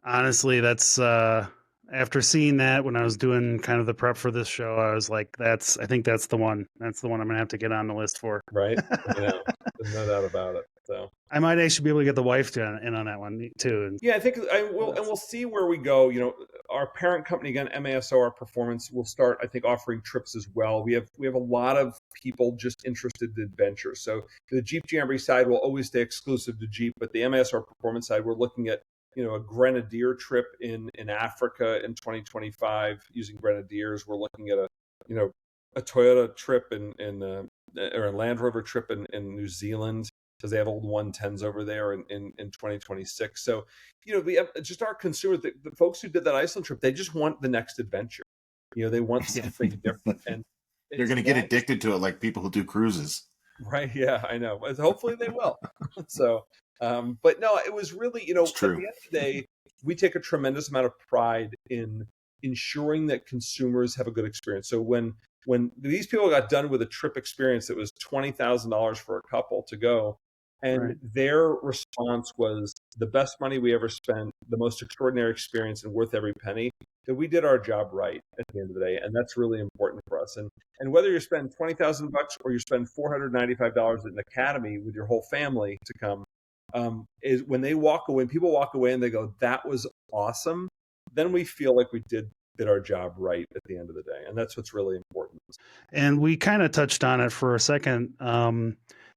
Honestly, that's after seeing that when I was doing kind of the prep for this show, I was like, I think that's the one. That's the one I'm gonna have to get on the list for. Right? There's no doubt about it. So I might actually be able to get the wife in on that one too. And, yeah, I think I will, and we'll see where we go. Our parent company again, MASOR Performance, will start, I think, offering trips as well. We have a lot of people just interested in adventure. So the Jeep Jamboree side will always stay exclusive to Jeep, but the MASOR Performance side, we're looking at a Grenadier trip in Africa in 2025 using Grenadiers. We're looking at a Toyota trip or a Land Rover trip in New Zealand, because they have old 110s over there in 2026. So, we have just our consumers, the folks who did that Iceland trip, they just want the next adventure. They want something different. And they're going to get addicted to it like people who do cruises. Right. Yeah, I know. Hopefully they will. So, but no, it was really, at the end of the day, we take a tremendous amount of pride in ensuring that consumers have a good experience. So when these people got done with a trip experience that was $20,000 for a couple to go, and their response was the best money we ever spent, the most extraordinary experience, and worth every penny, that we did our job right at the end of the day. And that's really important for us. And whether you spend $20,000 or you spend $495 at an academy with your whole family to come, is when people walk away and they go, that was awesome, then we feel like we did our job right at the end of the day. And that's what's really important. And we kind of touched on it for a second.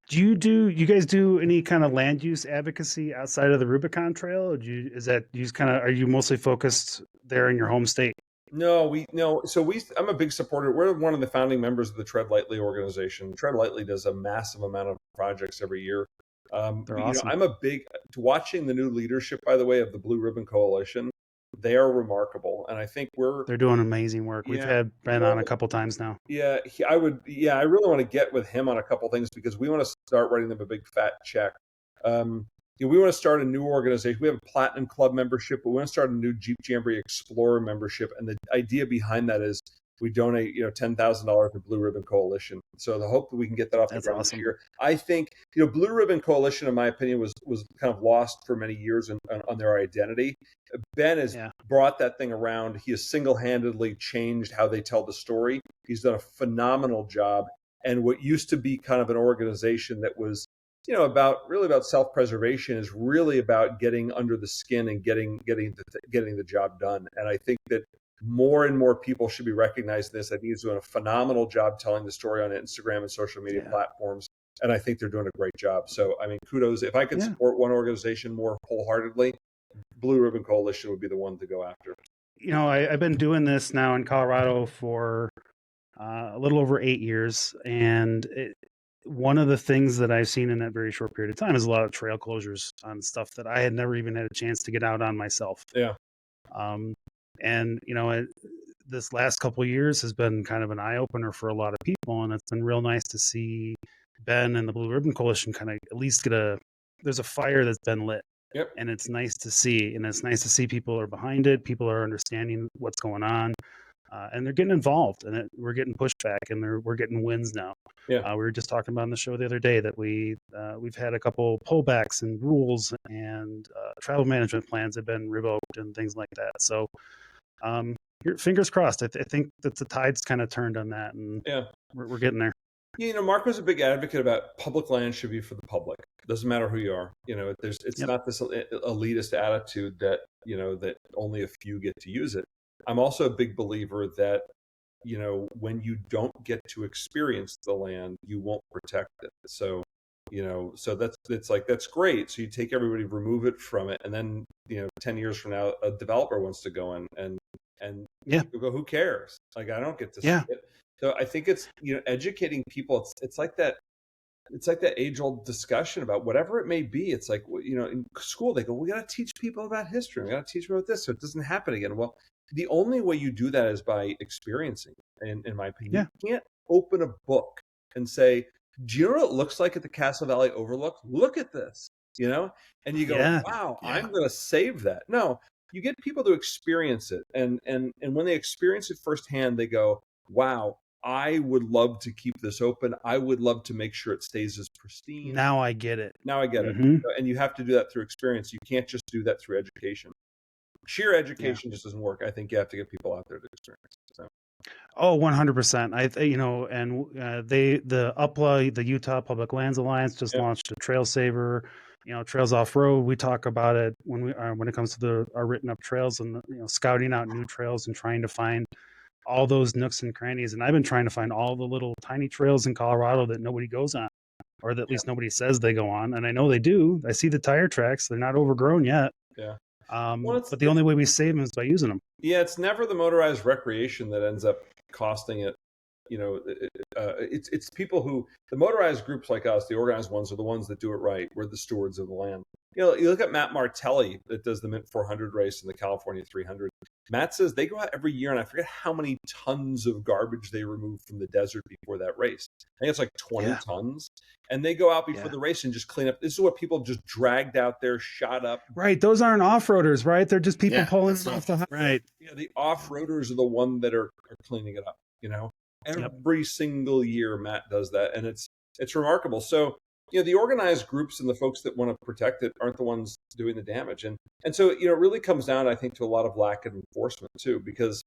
Do you guys do any kind of land use advocacy outside of the Rubicon Trail? Or are you mostly focused there in your home state? No, I'm a big supporter. We're one of the founding members of the Tread Lightly organization. Tread Lightly does a massive amount of projects every year. They're awesome. I'm watching the new leadership, by the way, of the Blue Ribbon Coalition. They are remarkable, and I think they're doing amazing work. We've had Ben on a couple times now. Yeah, I really want to get with him on a couple things, because we want to start writing them a big fat check. We want to start a new organization. We have a Platinum Club membership, but we want to start a new Jeep Jamboree Explorer membership, and the idea behind that is we donate $10,000 to Blue Ribbon Coalition. So the hope that we can get that off the ground this year. I think Blue Ribbon Coalition, in my opinion, was kind of lost for many years on their identity. Ben has brought that thing around. He has single-handedly changed how they tell the story. He's done a phenomenal job. And what used to be kind of an organization that was about self-preservation is really about getting under the skin and getting the job done. And I think that more and more people should be recognizing this. I think he's doing a phenomenal job telling the story on Instagram and social media platforms. And I think they're doing a great job. So, I mean, kudos. If I could support one organization more wholeheartedly, Blue Ribbon Coalition would be the one to go after. I've been doing this now in Colorado for a little over 8 years. And one of the things that I've seen in that very short period of time is a lot of trail closures on stuff that I had never even had a chance to get out on myself. Yeah. And, this last couple of years has been kind of an eye-opener for a lot of people, and it's been real nice to see Ben and the Blue Ribbon Coalition kind of at least there's a fire that's been lit. Yep. And it's nice to see. And it's nice to see people are behind it. People are understanding what's going on. And they're getting involved, and we're getting pushback, and we're getting wins now. Yeah. We were just talking about on the show the other day that we've had a couple pullbacks and rules, and travel management plans have been revoked and things like that. So, fingers crossed. I think that the tide's kind of turned on that, and we're getting there. Mark was a big advocate about public land should be for the public. Doesn't matter who you are. It's not this elitist attitude that that only a few get to use it. I'm also a big believer that, when you don't get to experience the land, you won't protect it. So, so that's great. So you take everybody, remove it from it. And then, 10 years from now, a developer wants to go in and you go, who cares? Like, I don't get to see it. So I think it's, educating people. It's like that age-old discussion about whatever it may be. It's like, in school, they go, we got to teach people about history. We got to teach them about this so it doesn't happen again. Well, the only way you do that is by experiencing, in my opinion. You can't open a book and say, do you know what it looks like at the Castle Valley Overlook? Look at this, and you go, Yeah. wow, I'm going to save that. No, you get people to experience it. And when they experience it firsthand, they go, wow, I would love to keep this open. I would love to make sure it stays as pristine. Now I get it. Now I get it. And you have to do that through experience. You can't just do that through education. Sheer education just doesn't work. I think you have to get people out there to experience it. So. Oh, 100%. The UPLA, the Utah Public Lands Alliance, just launched a Trail Saver, Trails Off Road. We talk about it when it comes to our written up trails and scouting out new trails and trying to find all those nooks and crannies. And I've been trying to find all the little tiny trails in Colorado that nobody goes on, or that at least nobody says they go on. And I know they do. I see the tire tracks; they're not overgrown yet. Yeah. But the only way we save them is by using them. Yeah, it's never the motorized recreation that ends up costing it. It's people who, the motorized groups like us, the organized ones, are the ones that do it right. We're the stewards of the land. You look at Matt Martelli that does the Mint 400 race and the California 300. Matt says they go out every year, and I forget how many tons of garbage they remove from the desert before that race. I think it's like 20 tons. And they go out before the race and just clean up. This is what people just dragged out there, shot up. Right. Those aren't off-roaders, right? They're just people pulling off the right. Yeah, the off-roaders are the one that are cleaning it up, Every single year Matt does that, and it's remarkable. So, the organized groups and the folks that want to protect it aren't the ones doing the damage. And so, it really comes down, I think, to a lot of lack of enforcement too, because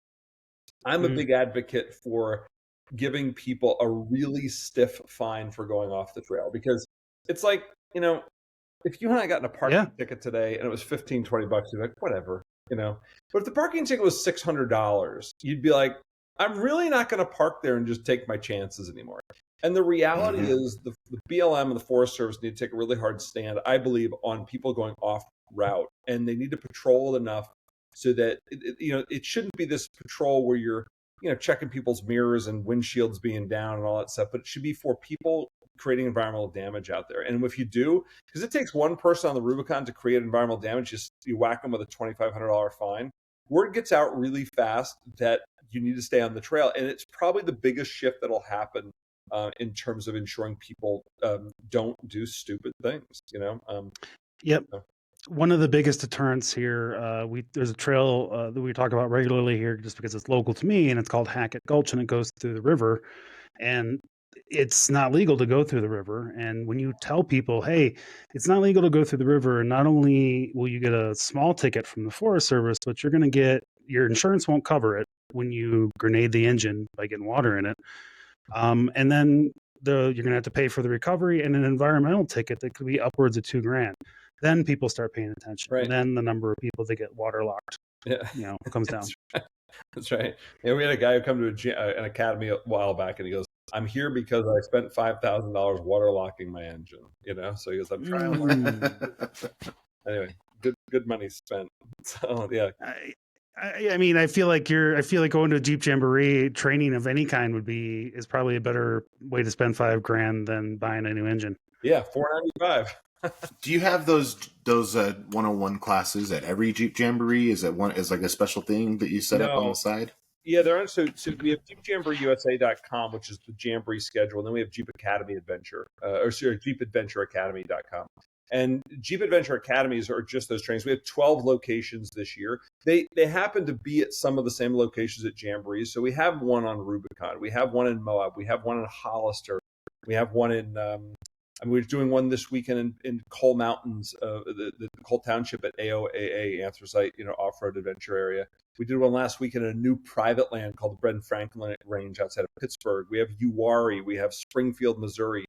I'm a big advocate for giving people a really stiff fine for going off the trail, because it's like, if you and I got in a parking ticket today and it was $15, $20, you'd be like, whatever, But if the parking ticket was $600, you'd be like, I'm really not going to park there and just take my chances anymore. And the reality is the BLM and the Forest Service need to take a really hard stand, I believe, on people going off route. And they need to patrol it enough so that, it shouldn't be this patrol where you're, checking people's mirrors and windshields being down and all that stuff. But it should be for people creating environmental damage out there. And if you do, because it takes one person on the Rubicon to create environmental damage, you whack them with a $2,500 fine. Word gets out really fast that you need to stay on the trail. And it's probably the biggest shift that'll happen in terms of ensuring people don't do stupid things, Yep. One of the biggest deterrents here, there's a trail that we talk about regularly here just because it's local to me, and it's called Hackett Gulch, and it goes through the river. And it's not legal to go through the river. And when you tell people, hey, it's not legal to go through the river, and not only will you get a small ticket from the Forest Service, but you're going to get, your insurance won't cover it when you grenade the engine by getting water in it. And then you're going to have to pay for the recovery and an environmental ticket that could be upwards of $2,000. Then people start paying attention. Right. And then the number of people that get waterlocked, comes down. That's right. Yeah, we had a guy who come to an academy a while back, and he goes, I'm here because I spent $5,000 waterlocking my engine, So he goes, I'm trying to learn. Anyway, good money spent. So, yeah. I mean, I feel like going to a Jeep Jamboree training of any kind is probably a better way to spend $5,000 than buying a new engine. Yeah, $495. Do you have those 101 classes at every Jeep Jamboree? Is that one is like a special thing that you set up on the side? Yeah, they're on. So we have JeepJamboreeUSA.com, which is the Jamboree schedule, and then we have Jeep Academy Adventure, JeepAdventureAcademy.com. And Jeep Adventure Academies are just those trainings. We have 12 locations this year. They happen to be at some of the same locations at Jamboree. So we have one on Rubicon. We have one in Moab. We have one in Hollister. We have one in we're doing one this weekend in Coal Mountains, the Coal Township at AOAA, Anthracite, off-road adventure area. We did one last weekend in a new private land called the Bren Franklin Range outside of Pittsburgh. We have Uwharrie. We have Springfield, Missouri.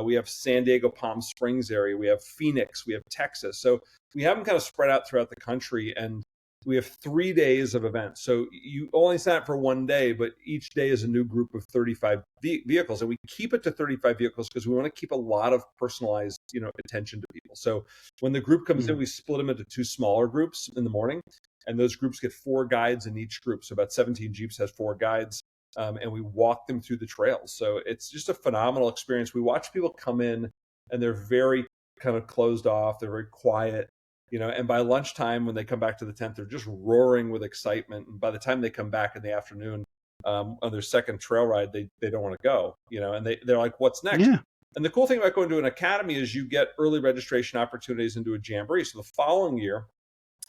We have San Diego, Palm Springs area. We have Phoenix. We have Texas. So we have them kind of spread out throughout the country, and we have 3 days of events. So you only sign up for one day, but each day is a new group of 35 vehicles. And we keep it to 35 vehicles because we want to keep a lot of personalized, attention to people. So when the group comes in, we split them into two smaller groups in the morning. And those groups get 4 guides in each group. So about 17 Jeeps has 4 guides. And we walk them through the trails. So it's just a phenomenal experience. We watch people come in and they're very kind of closed off. They're very quiet. And by lunchtime, when they come back to the tent, they're just roaring with excitement. And by the time they come back in the afternoon on their second trail ride, they don't want to go, and they're like, what's next? Yeah. And the cool thing about going to an academy is you get early registration opportunities into a jamboree. So the following year,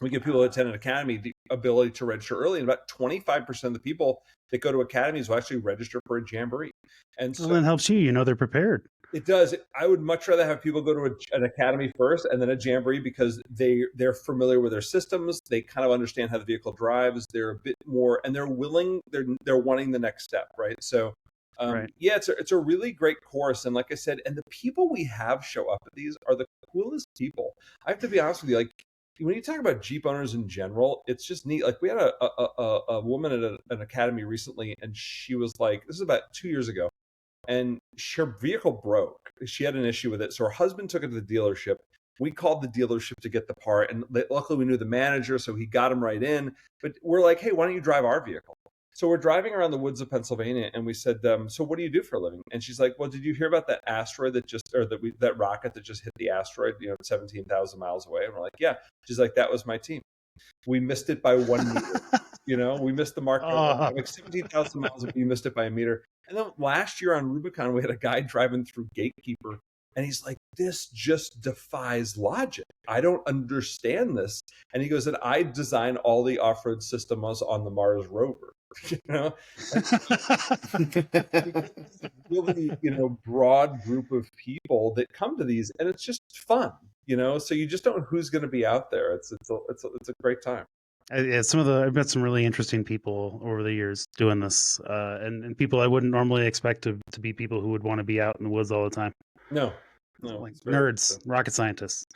we give people who attend an academy the ability to register early, and about 25% of the people that go to academies will actually register for a jamboree. And so well, that helps you. They're prepared. it does. I would much rather have people go to an academy first and then a jamboree, because they're familiar with their systems. They kind of understand how the vehicle drives. They're a bit more, and they're willing. They're wanting the next step, right? So, Right. yeah, it's a really great course. And like I said, and the people we have show up at these are the coolest people. I have to be honest with you, like, when you talk about Jeep owners in general, it's just neat. Like, we had a woman at an academy recently, and she was like, this is about 2 years ago, and her vehicle broke. She had an issue with it. So her husband took it to the dealership. We called the dealership to get the part, and luckily we knew the manager, so he got him right in. But we're like, hey, why don't you drive our vehicle? So we're driving around the woods of Pennsylvania, and we said, so what do you do for a living? And she's like, well, did you hear about that asteroid that rocket that just hit the asteroid, 17,000 miles away? And we're like, yeah. She's like, that was my team. We missed it by 1 meter. We missed the mark by like 17,000 miles, and we missed it by a meter. And then last year on Rubicon, we had a guy driving through Gatekeeper, and he's like, this just defies logic. I don't understand this. And he goes, and I designed all the off-road systems on the Mars rover. Really, broad group of people that come to these, and it's just fun, so you just don't know who's going to be out there. It's a great time. Yeah, I've met some really interesting people over the years doing this, and people I wouldn't normally expect to be people who would want to be out in the woods all the time. No, like nerds, rocket scientists.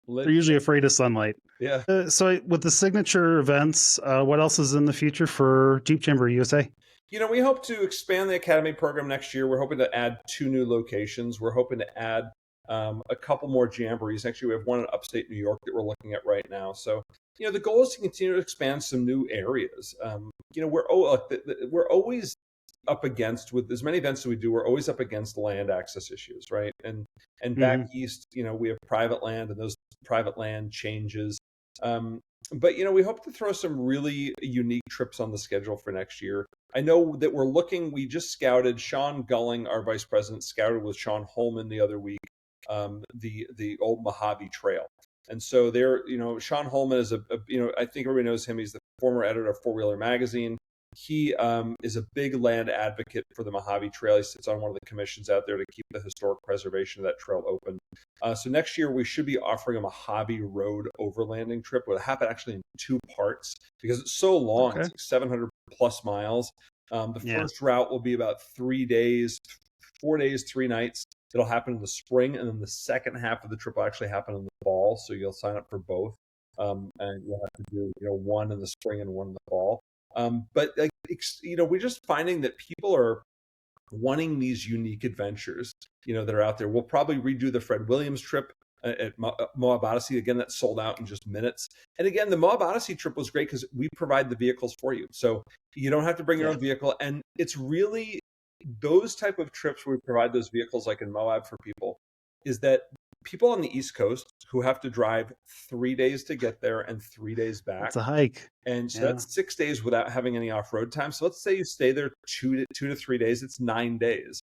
They're usually afraid of sunlight. Yeah. So with the signature events, what else is in the future for Jeep Jamboree USA? We hope to expand the Academy program next year. We're hoping to add 2 new locations. We're hoping to add a couple more jamborees. Actually, we have one in upstate New York that we're looking at right now. So, the goal is to continue to expand some new areas. We're always up against, with as many events as we do, we're always up against land access issues, right? And back east, we have private land, and those private land changes. But we hope to throw some really unique trips on the schedule for next year. I know that we just scouted. Sean Gulling, our vice president, scouted with Sean Holman the other week, the old Mojave Trail. And so Sean Holman is I think everybody knows him. He's the former editor of Four Wheeler Magazine. He is a big land advocate for the Mojave Trail. He sits on one of the commissions out there to keep the historic preservation of that trail open. So next year, we should be offering a Mojave Road overlanding trip. It will happen actually in 2 parts because it's so long. Okay. It's like 700 plus miles. The first route will be about 3 days, 4 days, 3 nights. It'll happen in the spring, and then the second half of the trip will actually happen in the fall. So you'll sign up for both, and you'll have to do one in the spring and one in the fall. But we're just finding that people are wanting these unique adventures, that are out there. We'll probably redo the Fred Williams trip at Moab Odyssey. Again, that sold out in just minutes. And again, the Moab Odyssey trip was great because we provide the vehicles for you. So you don't have to bring your own vehicle. And it's really those type of trips where we provide those vehicles, like in Moab for people, is that people on the East Coast who have to drive 3 days to get there and 3 days back. It's a hike. And so that's 6 days without having any off-road time. So let's say you stay there 2 to 3 days. It's 9 days.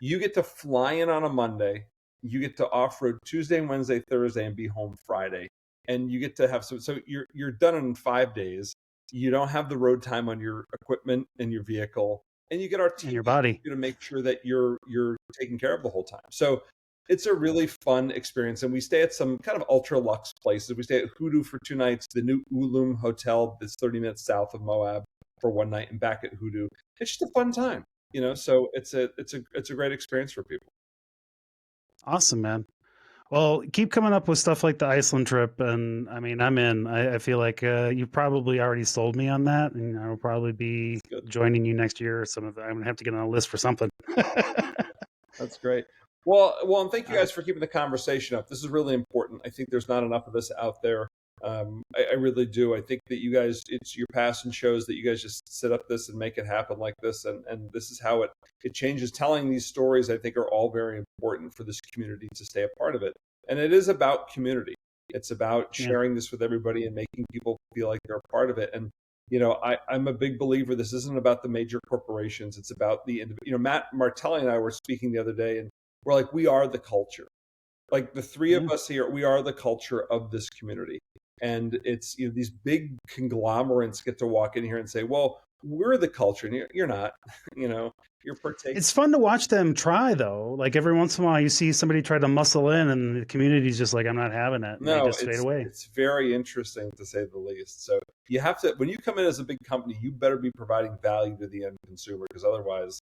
You get to fly in on a Monday. You get to off-road Tuesday, Wednesday, Thursday, and be home Friday. And you get to have so you're done in 5 days. You don't have the road time on your equipment and your vehicle, and you get our team and your body to make sure that you're taken care of the whole time. So it's a really fun experience, and we stay at some kind of ultra luxe places. We stay at Hoodoo for 2 nights, the new Ulum Hotel that's 30 minutes south of Moab for 1 night, and back at Hoodoo. It's just a fun time, So it's a great experience for people. Awesome, man. Well, keep coming up with stuff like the Iceland trip, and I mean, I'm in. I feel like you probably already sold me on that, and I'll probably be joining you next year. I'm gonna have to get on a list for something. That's great. Well, and thank you guys for keeping the conversation up. This is really important. I think there's not enough of this out there. I really do. I think that you guys, it's your passion shows that you guys just set up this and make it happen like this. And this is how it changes. Telling these stories, I think, are all very important for this community to stay a part of it. And it is about community. It's about sharing this with everybody and making people feel like they're a part of it. And I'm a big believer. This isn't about the major corporations. It's about the individual. Matt Martelli and I were speaking the other day, and we're like, we are the culture. Like the three of us here, we are the culture of this community. And it's, these big conglomerates get to walk in here and say, well, we're the culture. And you're not, you're partaking. It's fun to watch them try, though. Like every once in a while, you see somebody try to muscle in, and the community's just like, "I'm not having it." And they just fade away. It's very interesting, to say the least. So you have to, when you come in as a big company, you better be providing value to the end consumer, because otherwise,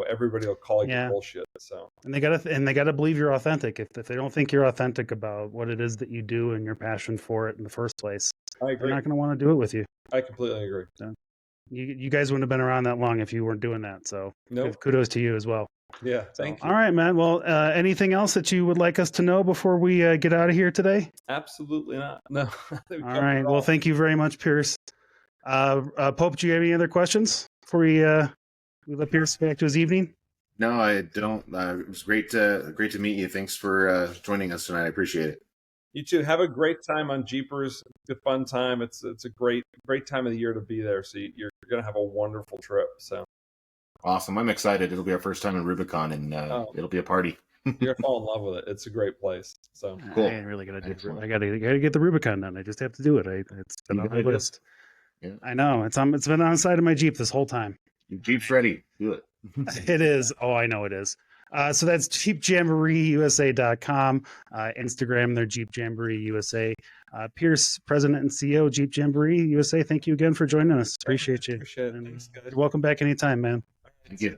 everybody will call you bullshit. So and they gotta believe you're authentic. If they don't think you're authentic about what it is that you do and your passion for it in the first place, I agree. They're not going to want to do it with you. I completely agree. So, you guys wouldn't have been around that long if you weren't doing that. So kudos to you as well. Yeah, thank you. All right, man. Well, anything else that you would like us to know before we get out of here today? Absolutely not. No. All right. Well, thank you very much, Pearse. Pope, do you have any other questions before we let Pearse back to his evening? No, I don't. It was great to meet you. Thanks for joining us tonight. I appreciate it. You too. Have a great time on Jeepers. It's a fun time. It's a great time of the year to be there. So you're going to have a wonderful trip. So awesome. I'm excited. It'll be our first time in Rubicon, and it'll be a party. You're going to fall in love with it. It's a great place. So cool. I really got to do it. I got to get the Rubicon done. I just have to do it. It's been on my list. Yeah. I know. It's been on the side of my Jeep this whole time. Your Jeep's ready. Do it. It is. Oh, I know it is. So that's JeepJamboreeUSA.com. Instagram, they're Jeep Jamboree USA. Pearse, President and CEO, Jeep Jamboree USA. Thank you again for joining us. Appreciate you. Appreciate it. Thanks, guys. You're welcome back anytime, man. Thank you.